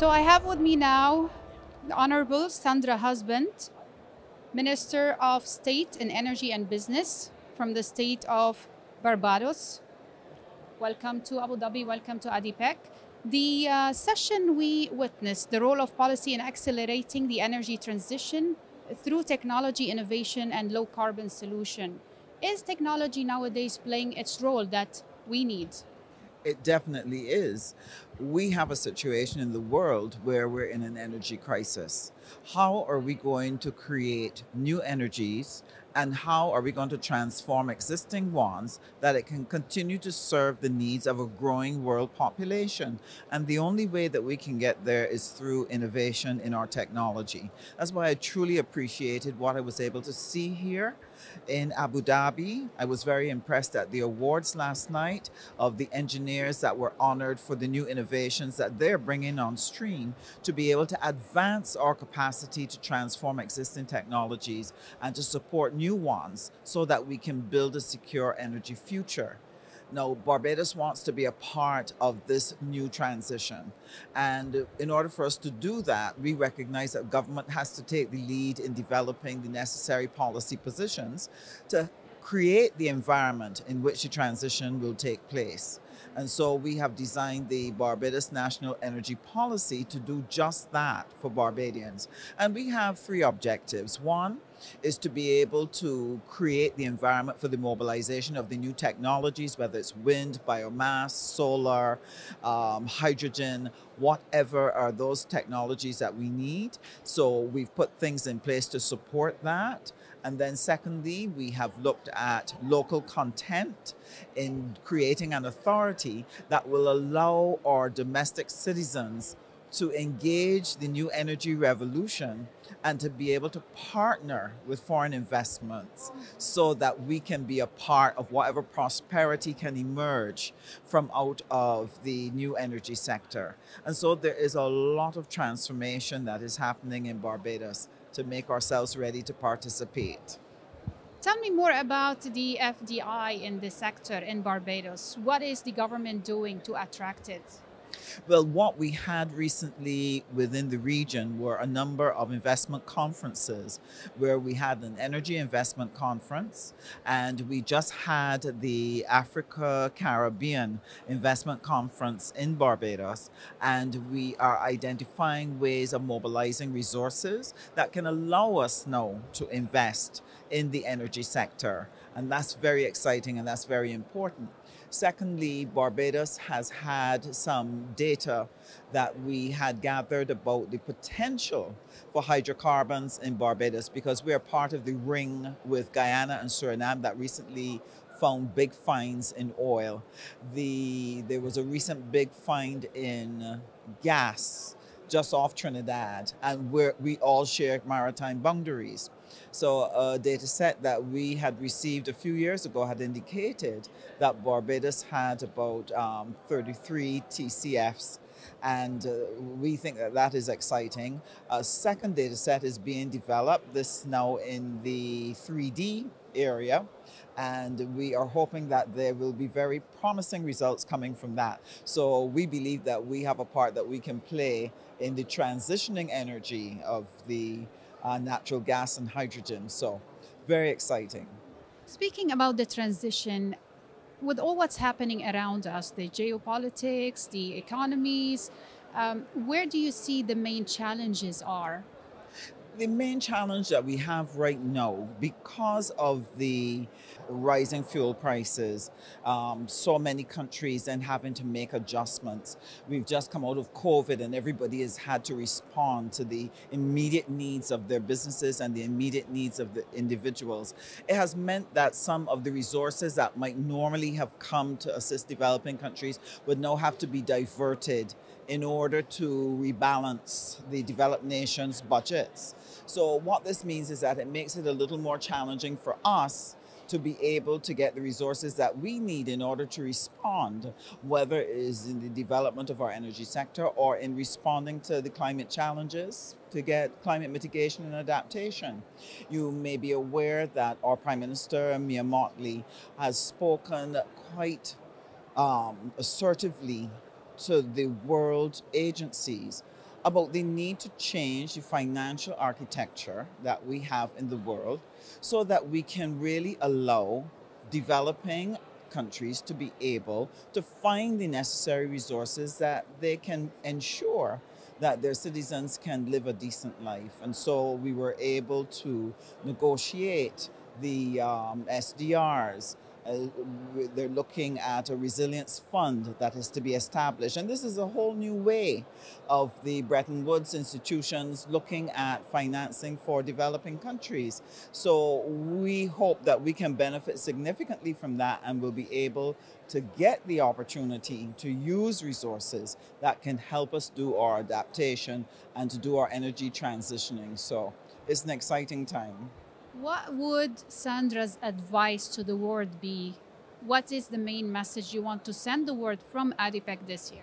So I have with me now the Honourable Sandra husband, Minister of State in Energy and Business from the state of Barbados. Welcome to Abu Dhabi, welcome to ADIPEC. The session we witnessed the role of policy in accelerating the energy transition through technology innovation and low carbon solution. Is technology nowadays playing its role that we need? It definitely is. We have a situation in the world where we're in an energy crisis. How are we going to create new energies, and how are we going to transform existing ones that it can continue to serve the needs of a growing world population? And the only way that we can get there is through innovation in our technology. That's why I truly appreciated what I was able to see here in Abu Dhabi. I was very impressed at the awards last night of the engineers that were honored for the new innovations that they're bringing on stream to be able to advance our capacity to transform existing technologies and to support new ones so that we can build a secure energy future. Now, Barbados wants to be a part of this new transition. And in order for us to do that, we recognize that government has to take the lead in developing the necessary policy positions to create the environment in which the transition will take place. And so we have designed the Barbados National Energy Policy to do just that for Barbadians. And we have three objectives. One is to be able to create the environment for the mobilization of the new technologies, whether it's wind, biomass, solar, hydrogen, whatever are those technologies that we need. So we've put things in place to support that. And then secondly, we have looked at local content in creating an authority that will allow our domestic citizens to engage the new energy revolution and to be able to partner with foreign investments so that we can be a part of whatever prosperity can emerge from out of the new energy sector. And so there is a lot of transformation that is happening in Barbados to make ourselves ready to participate. Tell me more about the FDI in the sector in Barbados. What is the government doing to attract it? Well, what we had recently within the region were a number of investment conferences where we had an energy investment conference, and we just had the Africa Caribbean investment conference in Barbados, and we are identifying ways of mobilizing resources that can allow us now to invest in the energy sector. And that's very exciting and that's very important. Secondly, Barbados has had some data that we had gathered about the potential for hydrocarbons in Barbados because we are part of the ring with Guyana and Suriname that recently found big finds in oil. There was a recent big find in gas just off Trinidad, and we all share maritime boundaries. So a data set that we had received a few years ago had indicated that Barbados had about 33 TCFs, and we think that that is exciting. A second data set is being developed, this now in the 3D area, and we are hoping that there will be very promising results coming from that. So we believe that we have a part that we can play in the transitioning energy of the natural gas and hydrogen. So very exciting. Speaking about the transition, with all what's happening around us, the geopolitics, the economies, where do you see the main challenges are? The main challenge that we have right now, because of the rising fuel prices, so many countries then having to make adjustments. We've just come out of COVID and everybody has had to respond to the immediate needs of their businesses and the immediate needs of the individuals. It has meant that some of the resources that might normally have come to assist developing countries would now have to be diverted in order to rebalance the developed nations' budgets. So what this means is that it makes it a little more challenging for us to be able to get the resources that we need in order to respond, whether it is in the development of our energy sector or in responding to the climate challenges, to get climate mitigation and adaptation. You may be aware that our Prime Minister, Mia Mottley, has spoken quite assertively to the world agencies about the need to change the financial architecture that we have in the world so that we can really allow developing countries to be able to find the necessary resources that they can ensure that their citizens can live a decent life. And so we were able to negotiate the SDRs. They're looking at a resilience fund that is to be established. And this is a whole new way of the Bretton Woods institutions looking at financing for developing countries. So we hope that we can benefit significantly from that and will be able to get the opportunity to use resources that can help us do our adaptation and to do our energy transitioning. So it's an exciting time. What would Sandra's advice to the world be? What is the main message you want to send the world from ADIPEC this year?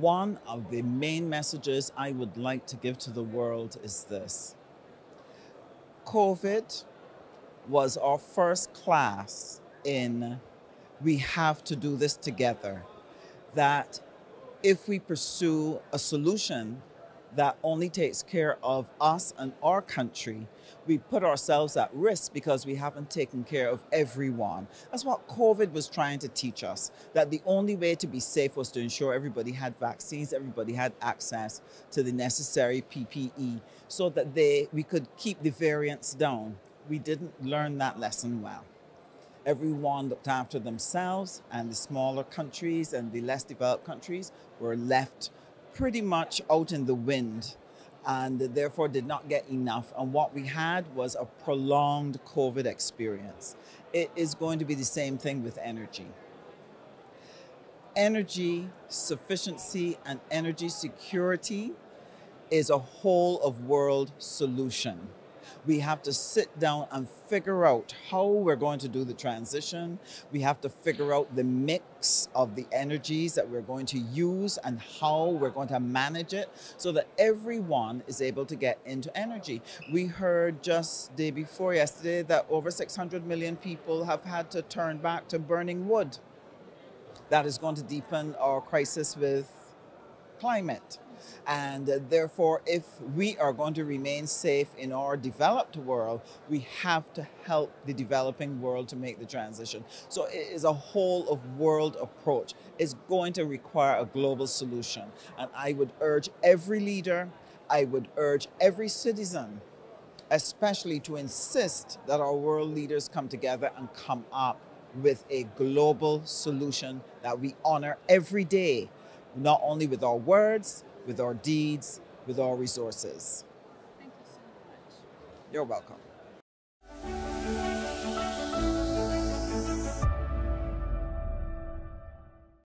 One of the main messages I would like to give to the world is this. COVID was our first class in we have to do this together. That if we pursue a solution that only takes care of us and our country, we put ourselves at risk because we haven't taken care of everyone. That's what COVID was trying to teach us, that the only way to be safe was to ensure everybody had vaccines, everybody had access to the necessary PPE so that we could keep the variants down. We didn't learn that lesson well. Everyone looked after themselves, and the smaller countries and the less developed countries were left pretty much out in the wind and therefore did not get enough. And what we had was a prolonged COVID experience. It is going to be the same thing with energy. Energy sufficiency and energy security is a whole of world solution. We have to sit down and figure out how we're going to do the transition. We have to figure out the mix of the energies that we're going to use and how we're going to manage it so that everyone is able to get into energy. We heard just day before yesterday that over 600 million people have had to turn back to burning wood. That is going to deepen our crisis with climate. And therefore, if we are going to remain safe in our developed world, we have to help the developing world to make the transition. So it is a whole of world approach. It's going to require a global solution. And I would urge every leader, I would urge every citizen, especially to insist that our world leaders come together and come up with a global solution that we honor every day, not only with our words, with our deeds, with our resources. Thank you so much. You're welcome.